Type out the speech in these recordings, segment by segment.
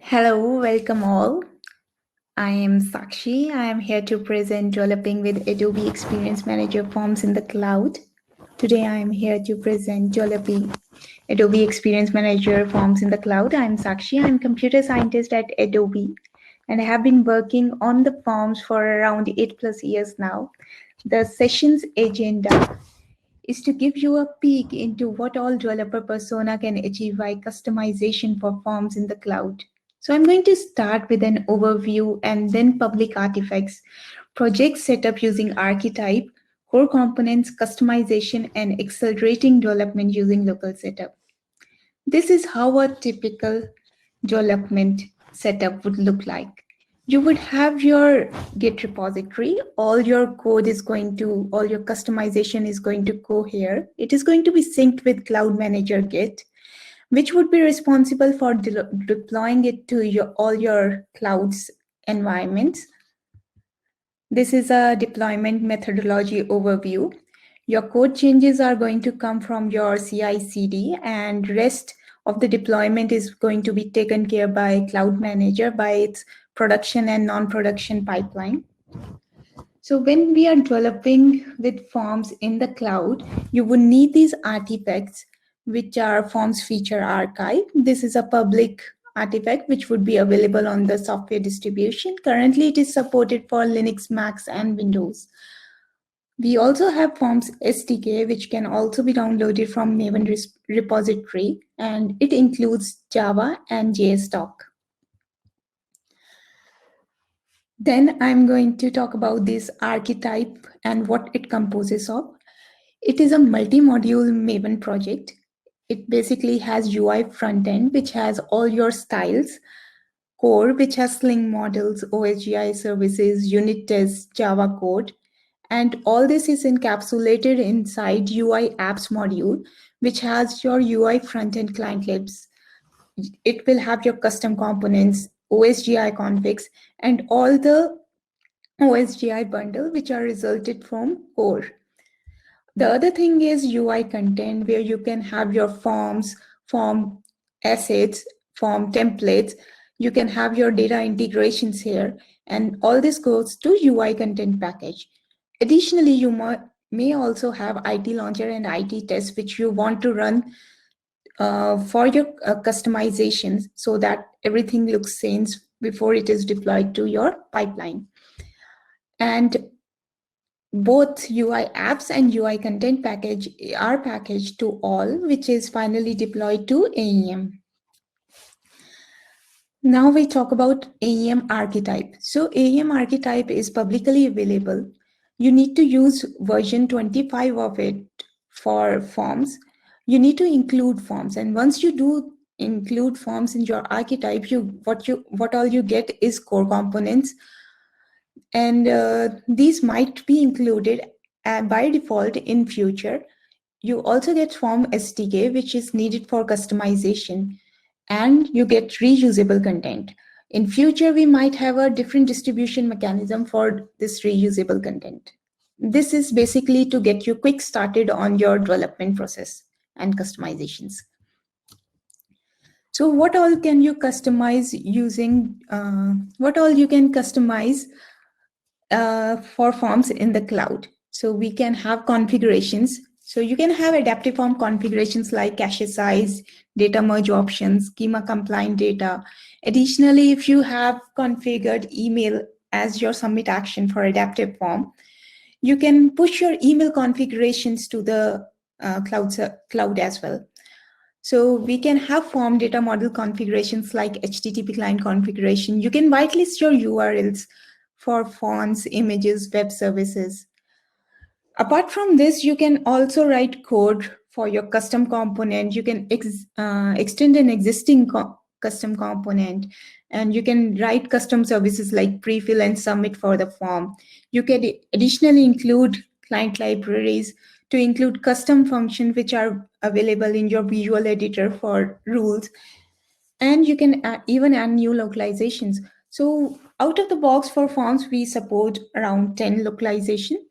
Hello, welcome all. I am Sakshi. I am here to present developing with Adobe Experience Manager Forms in the cloud. Today I am here to present developing Adobe Experience Manager Forms in the cloud. I am Sakshi. I am computer scientist at Adobe and I have been working on the forms for around 8+ years now. The session's agenda is to give you a peek into what all developer persona can achieve by customization for forms in the cloud. So I'm going to start with an overview and then public artifacts, project setup using archetype, core components, customization, and accelerating development using local setup. This is how a typical development setup would look like. You would have your Git repository. All your code is going to, all your customization is going to go here. It is going to be synced with Cloud Manager Git, which would be responsible for deploying it to all your clouds environments. This is a deployment methodology overview. Your code changes are going to come from your CI/CD, and rest of the deployment is going to be taken care by Cloud Manager by its production and non-production pipeline. So when we are developing with forms in the cloud, you would need these artifacts, which are Forms Feature Archive. This is a public artifact which would be available on the software distribution. Currently, it is supported for Linux, Macs, and Windows. We also have Forms SDK, which can also be downloaded from Maven repository, and it includes Java and JSTOC. Then I'm going to talk about this archetype and what it composes of. It is a multi-module Maven project. It basically has UI front end, which has all your styles, core, which has Sling models, OSGI services, unit tests, Java code. And all this is encapsulated inside UI apps module, which has your UI front end client libs. It will have your custom components, OSGI configs, and all the OSGI bundle, which are resulted from core. The other thing is UI content, where you can have your forms, form assets, form templates. You can have your data integrations here, and all this goes to UI content package. Additionally, you may also have IT launcher and IT tests, which you want to run for your customizations so that everything looks sane before it is deployed to your pipeline. And both UI apps and UI content package are packaged to all, which is finally deployed to AEM. Now we talk about AEM archetype. So AEM archetype is publicly available. You need to use version 25 of it for forms. You need to include forms, and once you do include forms in your archetype, what all you get is core components, and these might be included by default in future. You also get Form SDK, which is needed for customization, and you get reusable content. In future, we might have a different distribution mechanism for this reusable content. This is basically to get you quick started on your development process and customizations. So what all can you customize using, what all you can customize for forms in the cloud? So we can have configurations. So you can have adaptive form configurations like cache size, data merge options, schema compliant data. Additionally, if you have configured email as your submit action for adaptive form, you can push your email configurations to the cloud as well. So we can have form data model configurations like HTTP client configuration. You can whitelist your URLs for fonts, images, web services. Apart from this, you can also write code for your custom component. You can extend an existing custom component, and you can write custom services like prefill and submit for the form. You can additionally include client libraries to include custom functions which are available in your visual editor for rules. And you can even add new localizations. So out of the box for forms, we support around 10 localization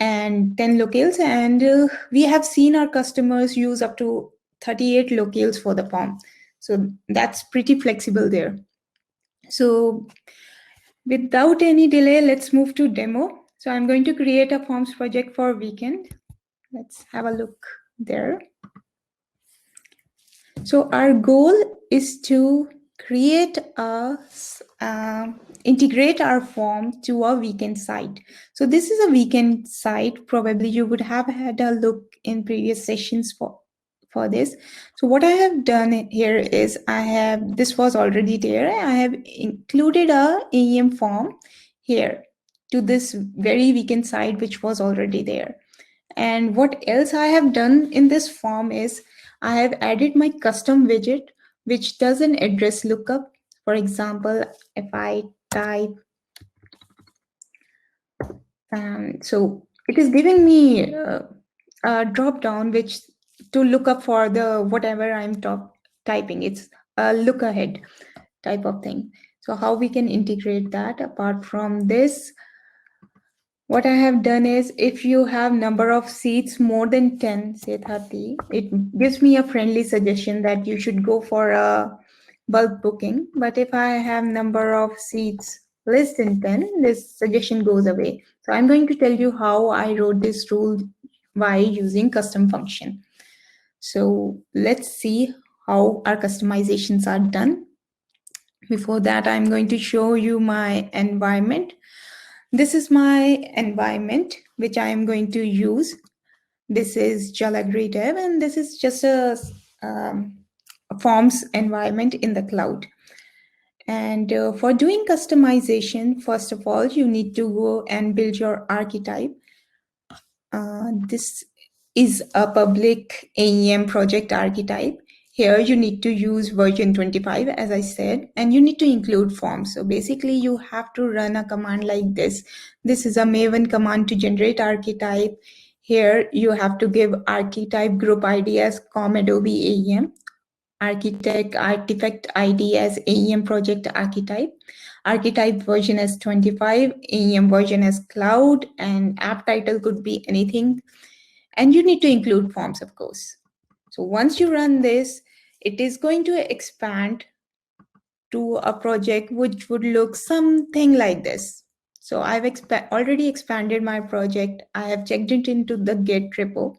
and 10 locales, and we have seen our customers use up to 38 locales for the form. So that's pretty flexible there. So without any delay, let's move to demo. So I'm going to create a forms project for weekend. Let's have a look there. So our goal is to create integrate our form to a weekend site. So this is a weekend site. Probably you would have had a look in previous sessions for this. So what I have done here is this was already there. I have included a AEM form here to this very weekend site, which was already there. And what else I have done in this form is I have added my custom widget, which does an address lookup. For example, if I type, so it is giving me a drop down which to look up for the whatever I'm typing. It's a look ahead type of thing. So how we can integrate that apart from this? What I have done is if you have number of seats more than 10, say 30, it gives me a friendly suggestion that you should go for a bulk booking. But if I have number of seats less than 10, this suggestion goes away. So I'm going to tell you how I wrote this rule by using custom function. So let's see how our customizations are done. Before that, I'm going to show you my environment. This is my environment, which I am going to use. This is Jalagri Dev, and this is just a forms environment in the cloud. And for doing customization, first of all, you need to go and build your archetype. This is a public AEM project archetype. Here you need to use version 25, as I said, and you need to include forms. So basically you have to run a command like this. This is a Maven command to generate archetype. Here you have to give archetype group ID as com Adobe AEM, artifact ID as AEM project archetype version as 25, AEM version as cloud, and app title could be anything. And you need to include forms, of course. So once you run this, it is going to expand to a project which would look something like this. So I've already expanded my project. I have checked it into the Git repo.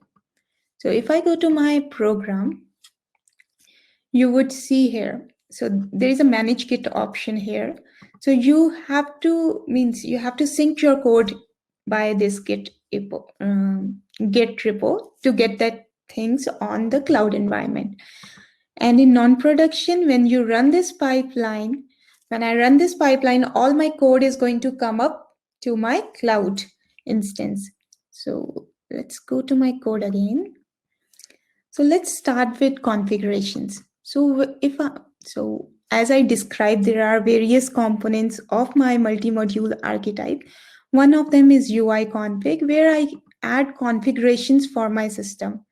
So if I go to my program, you would see here. So there is a manage Git option here. So you have to sync your code by this Git repo to get that things on the cloud environment. And in non-production, when you run this pipeline, when I run this pipeline, all my code is going to come up to my cloud instance. So let's go to my code again. So let's start with configurations. So as I described, there are various components of my multi-module archetype. One of them is UI config, where I add configurations for my system.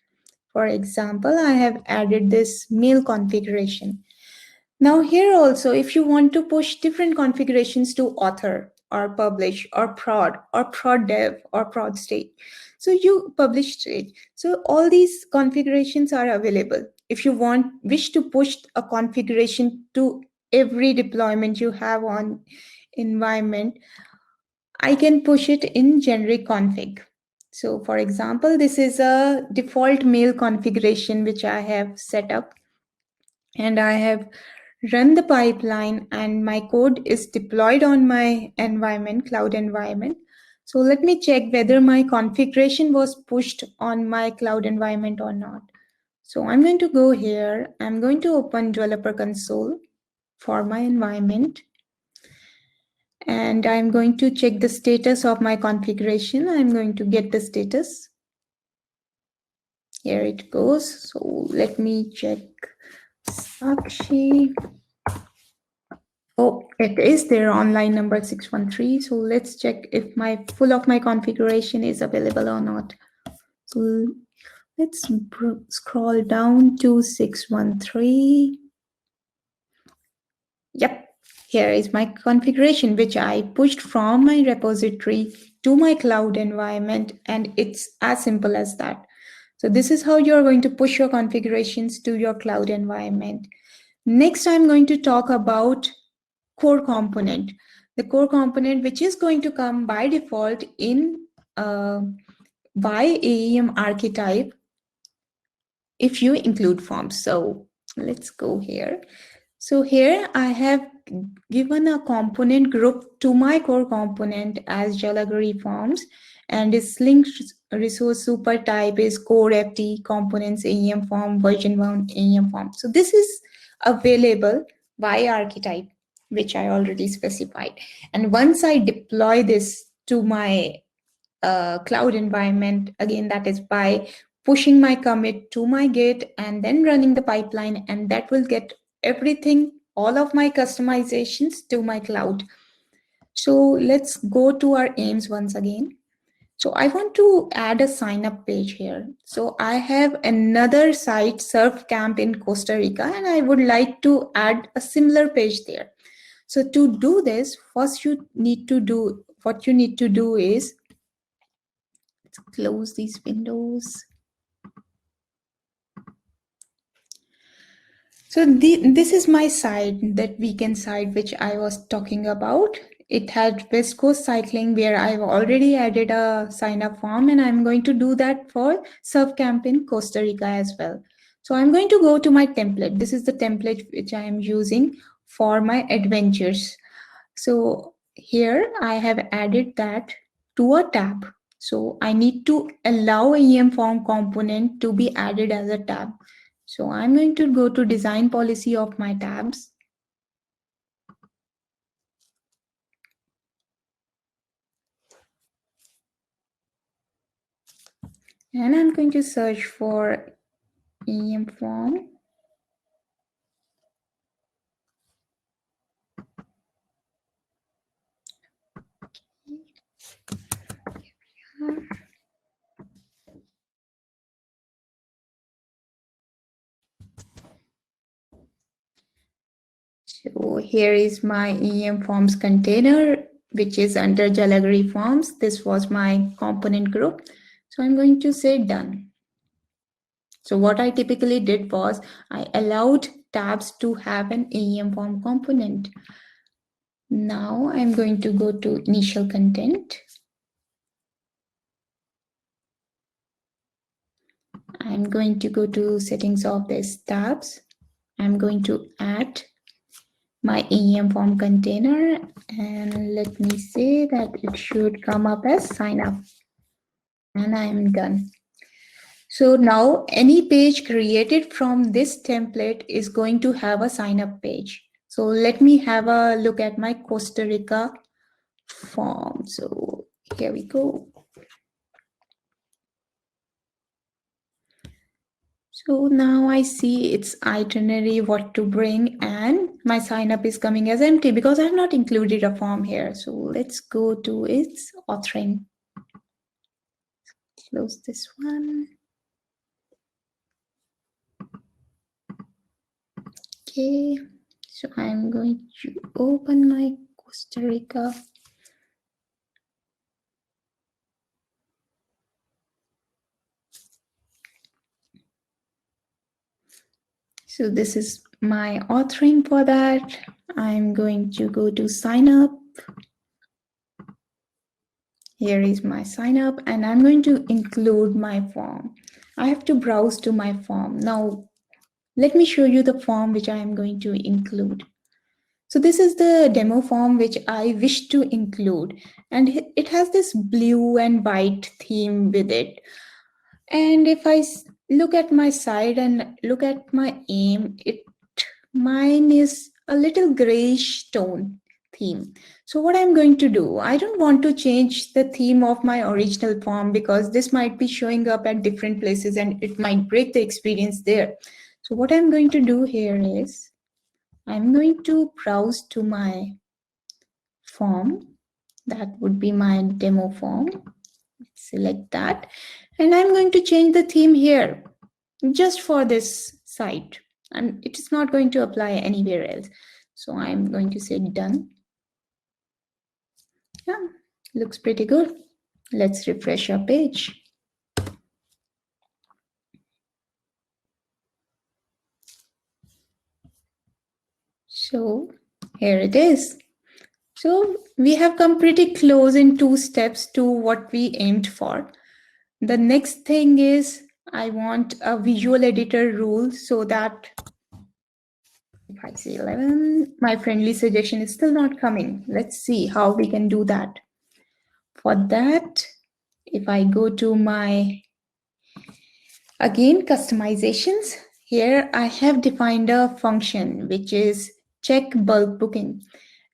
For example, I have added this mail configuration. Now here also, if you want to push different configurations to author or publish or prod dev or prod state, so you publish state. So all these configurations are available. If you wish to push a configuration to every deployment you have on environment, I can push it in generic config. So for example, this is a default mail configuration which I have set up, and I have run the pipeline, and my code is deployed on my environment, cloud environment. So let me check whether my configuration was pushed on my cloud environment or not. So I'm going to go here. I'm going to open Developer Console for my environment. And I'm going to check the status of my configuration. I'm going to get the status. Here it goes. So let me check. Sakshi. Oh, it is there on line number 613. So let's check if my full of my configuration is available or not. So let's scroll down to 613. Yep, here is my configuration, which I pushed from my repository to my cloud environment, and it's as simple as that. So this is how you're going to push your configurations to your cloud environment. Next, I'm going to talk about core component. The core component which is going to come by default in by AEM archetype if you include forms. So let's go here. So here I have given a component group to my core component as Jalaguri forms, and its linked resource super type is core FT components AEM form version 1 AEM form. So this is available by archetype, which I already specified. And once I deploy this to my cloud environment, again, that is by pushing my commit to my Git and then running the pipeline, and that will get everything, all of my customizations to my cloud. So let's go to our aims once again. So I want to add a sign up page here. So I have another site, Surf Camp in Costa Rica, and I would like to add a similar page there. So to do this, first what you need to do is close these windows. So this is my site, that weekend site which I was talking about. It had West Coast cycling where I've already added a sign up form, and I'm going to do that for Surf Camp in Costa Rica as well. So I'm going to go to my template. This is the template which I am using for my adventures. So here I have added that to a tab. So I need to allow EM form component to be added as a tab. So I'm going to go to design policy of my tabs. And I'm going to search for EM form. So here is my EM forms container, which is under Jalagri forms. This was my component group. So I'm going to say done. So what I typically did was I allowed tabs to have an AEM form component. Now I'm going to go to initial content. I'm going to go to settings of this tabs. I'm going to add my AEM form container, and let me say that it should come up as sign up, and I'm done. So now any page created from this template is going to have a sign up page. So let me have a look at my Costa Rica form. So here we go. So now I see its itinerary, what to bring, and my sign up is coming as empty because I have not included a form here. So let's go to its authoring. Close this one. Okay, so I'm going to open my Costa Rica. So this is my authoring for that. I'm going to go to sign up. Here is my sign up, and I'm going to include my form. I have to browse to my form. Now, let me show you the form which I am going to include. So this is the demo form which I wish to include, and it has this blue and white theme with it. And if I look at my side and look at my aim, mine is a little grayish tone theme. So what I'm going to do, I don't want to change the theme of my original form because this might be showing up at different places and it might break the experience there. So what I'm going to do here is I'm going to browse to my form. That would be my demo form. Select that. And I'm going to change the theme here just for this site. And it is not going to apply anywhere else. So I'm going to say done. Yeah, looks pretty good. Let's refresh our page. So here it is. So we have come pretty close in 2 steps to what we aimed for. The next thing is I want a visual editor rule so that if I say 11, my friendly suggestion is still not coming. Let's see how we can do that. For that, if I go to my, again, customizations, here I have defined a function which is check bulk booking.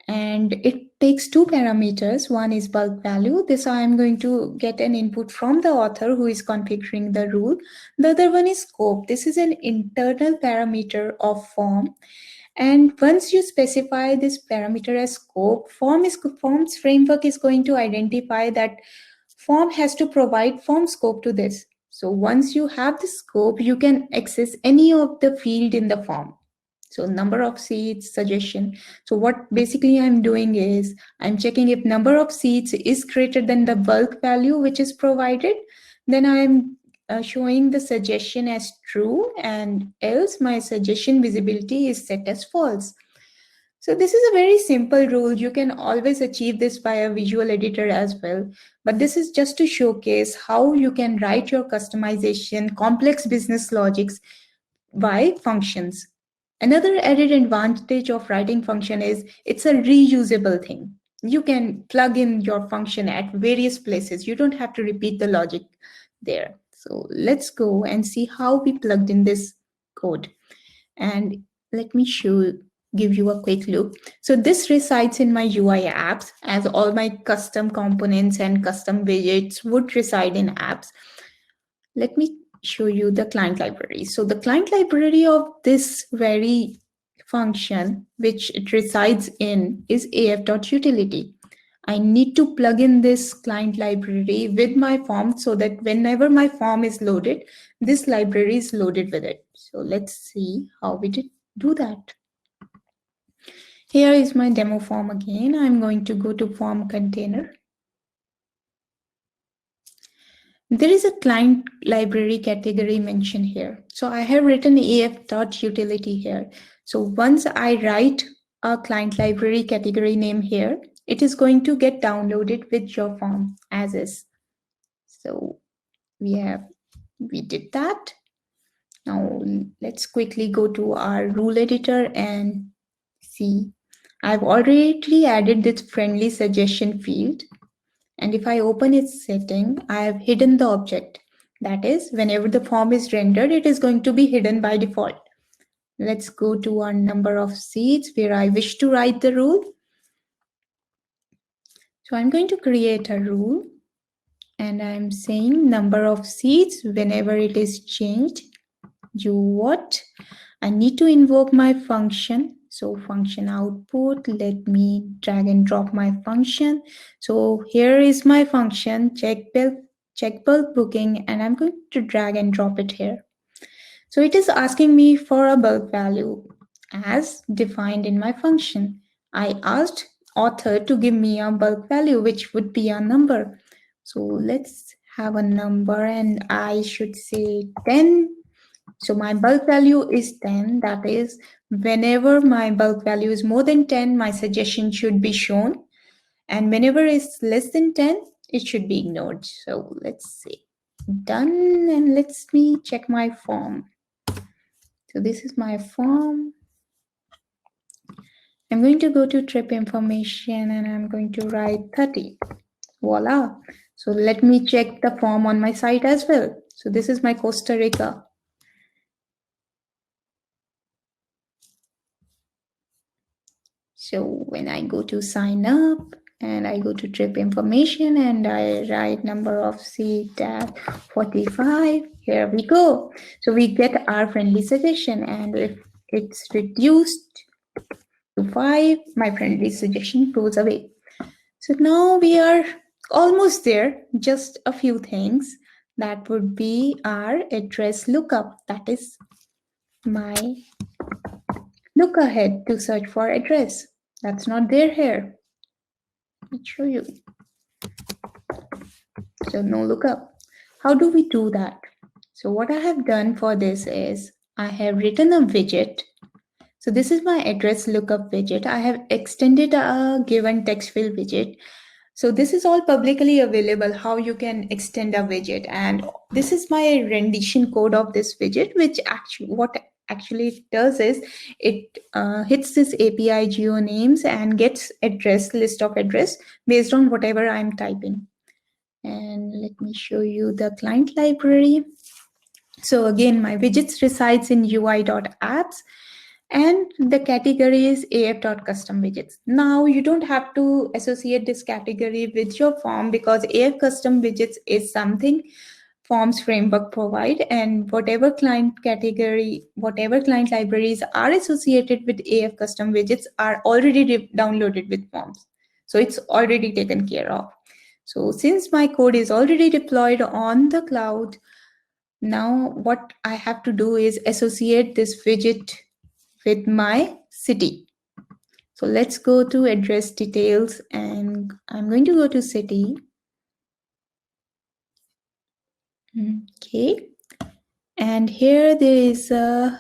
And it takes 2 parameters. One is bulk value. This I am going to get an input from the author who is configuring the rule. The other one is scope. This is an internal parameter of form. And once you specify this parameter as scope, Forms framework is going to identify that form has to provide form scope to this. So once you have the scope, you can access any of the field in the form. So number of seats, suggestion. So what basically I'm doing is I'm checking if number of seats is greater than the bulk value which is provided. Then I'm showing the suggestion as true, and else my suggestion visibility is set as false. So this is a very simple rule. You can always achieve this by a visual editor as well. But this is just to showcase how you can write your customization, complex business logics by functions. Another added advantage of writing function is it's a reusable thing. You can plug in your function at various places. You don't have to repeat the logic there. So let's go and see how we plugged in this code. And let me give you a quick look. So this resides in my UI apps, as all my custom components and custom widgets would reside in apps. Let me show you the client library. So the client library of this very function, which it resides in, is af.utility. I need to plug in this client library with my form so that whenever my form is loaded, this library is loaded with it. So let's see how we did do that. Here is my demo form again. I'm going to go to form container. There is a client library category mentioned here. So I have written af.utility here. So once I write a client library category name here, it is going to get downloaded with your form as is. So we did that. Now let's quickly go to our rule editor and see. I've already added this friendly suggestion field. And if I open its setting, I have hidden the object. That is, whenever the form is rendered, it is going to be hidden by default. Let's go to our number of seats where I wish to write the rule. So I'm going to create a rule and I'm saying number of seats whenever it is changed. Do what? I need to invoke my function. So function output, let me drag and drop my function. So here is my function, check bulk booking, and I'm going to drag and drop it here. So it is asking me for a bulk value as defined in my function. I asked author to give me a bulk value, which would be a number. So let's have a number, and I should say 10. So my bulk value is 10. That is, whenever my bulk value is more than 10, my suggestion should be shown. And whenever it's less than 10, it should be ignored. So let's say done, and let's me check my form. So this is my form. I'm going to go to trip information and I'm going to write 30. Voila. So let me check the form on my site as well. So this is my Costa Rica. So when I go to sign up and I go to trip information and I write number of seat at 45, here we go. So we get our friendly suggestion, and if it's reduced to 5, my friendly suggestion goes away. So now we are almost there, just a few things. That would be our address lookup. That is my look ahead to search for address. That's not there here. Let me show you. So no lookup. How do we do that? So what I have done for this is I have written a widget So this is my address lookup widget. I have extended a given text field widget. So this is all publicly available, how you can extend a widget. And this is my rendition code of this widget, which actually it does is it hits this API geo names and gets list of address based on whatever I'm typing. And let me show you the client library. So again, my widgets resides in UI.apps and the category is af.custom widgets. Now you don't have to associate this category with your form because af custom widgets is something forms framework provide, and whatever client libraries are associated with af custom widgets are already downloaded with forms. So it's already taken care of. So since my code is already deployed on the cloud, now what I have to do is associate this widget with my city. So let's go to address details and I'm going to go to city. Okay. And here there is a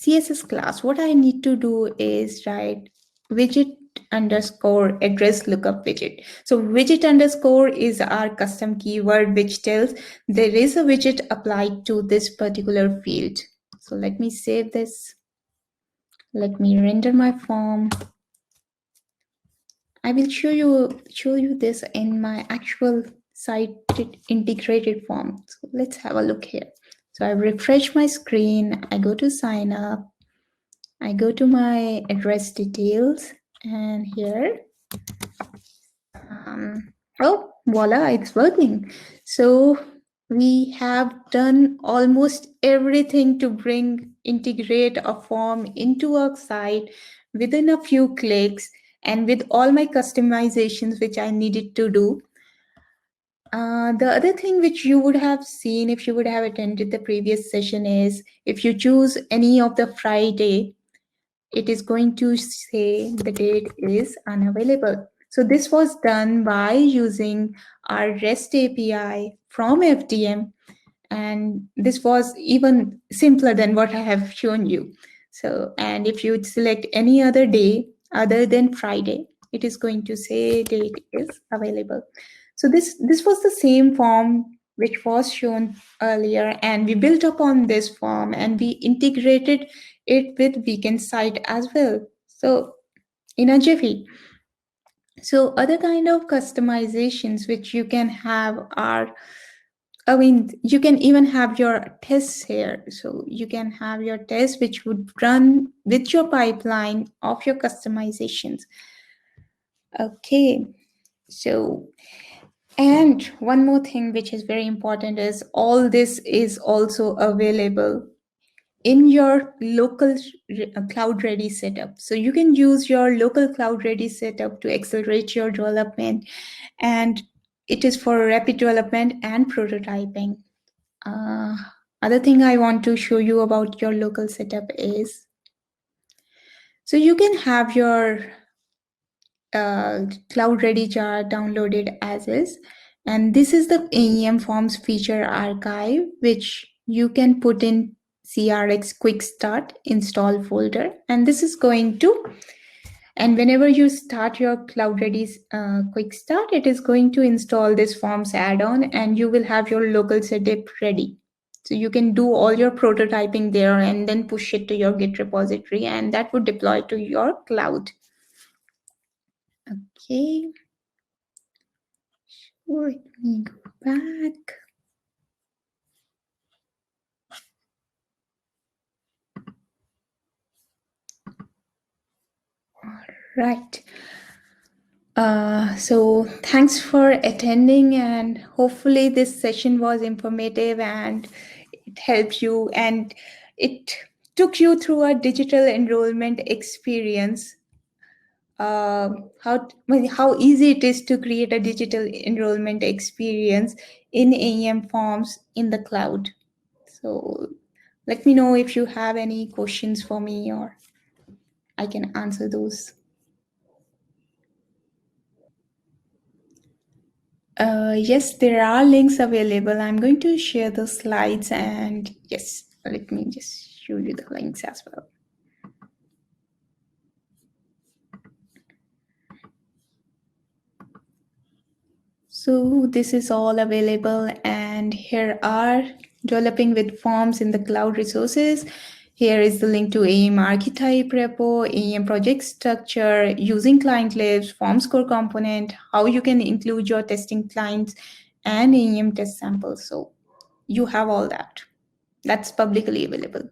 CSS class. What I need to do is write widget underscore address lookup widget. So widget underscore is our custom keyword which tells there is a widget applied to this particular field. So let me save this. Let me render my form. I will show you this in my actual site integrated form. So let's have a look here. So I refresh my screen, I go to sign up, I go to my address details, and here, oh, voila, it's working. So we have done almost everything to integrate a form into our site within a few clicks and with all my customizations which I needed to do. The other thing which you would have seen if you would have attended the previous session is if you choose any of the Friday, it is going to say the date is unavailable. So this was done by using our REST API from FDM, and this was even simpler than what I have shown you. So, and if you select any other day other than Friday, it is going to say date is available. So this was the same form which was shown earlier, and we built upon this form and we integrated it with weekend site as well. So in a jiffy. So other kind of customizations which you can have are, I mean, you can even have your tests here. So you can have your tests which would run with your pipeline of your customizations. Okay, so, and one more thing which is very important is all this is also available in your local cloud ready setup. So you can use your local cloud ready setup to accelerate your development, and it is for rapid development and prototyping. Uh, Other thing I want to show you about your local setup is, so you can have your cloud ready jar downloaded as is, and this is the AEM forms feature archive which you can put in CRX quick start install folder, and this is going to, and whenever you start your cloud ready quick start, it is going to install this forms add-on and you will have your local setup ready. So you can do all your prototyping there and then push it to your Git repository, and that would deploy to your cloud. Okay. Let me go back. All right. So thanks for attending, and hopefully this session was informative and it helped you and it took you through a digital enrollment experience. How easy it is to create a digital enrollment experience in AEM forms in the cloud. So let me know if you have any questions for me or I can answer those. Yes, there are links available. I'm going to share the slides, and yes, let me just show you the links as well. So this is all available, and here are developing with forms in the cloud resources. Here is the link to AEM archetype repo, AEM project structure, using client lists, forms core component, how you can include your testing clients, and AEM test samples. So you have all that. That's publicly available.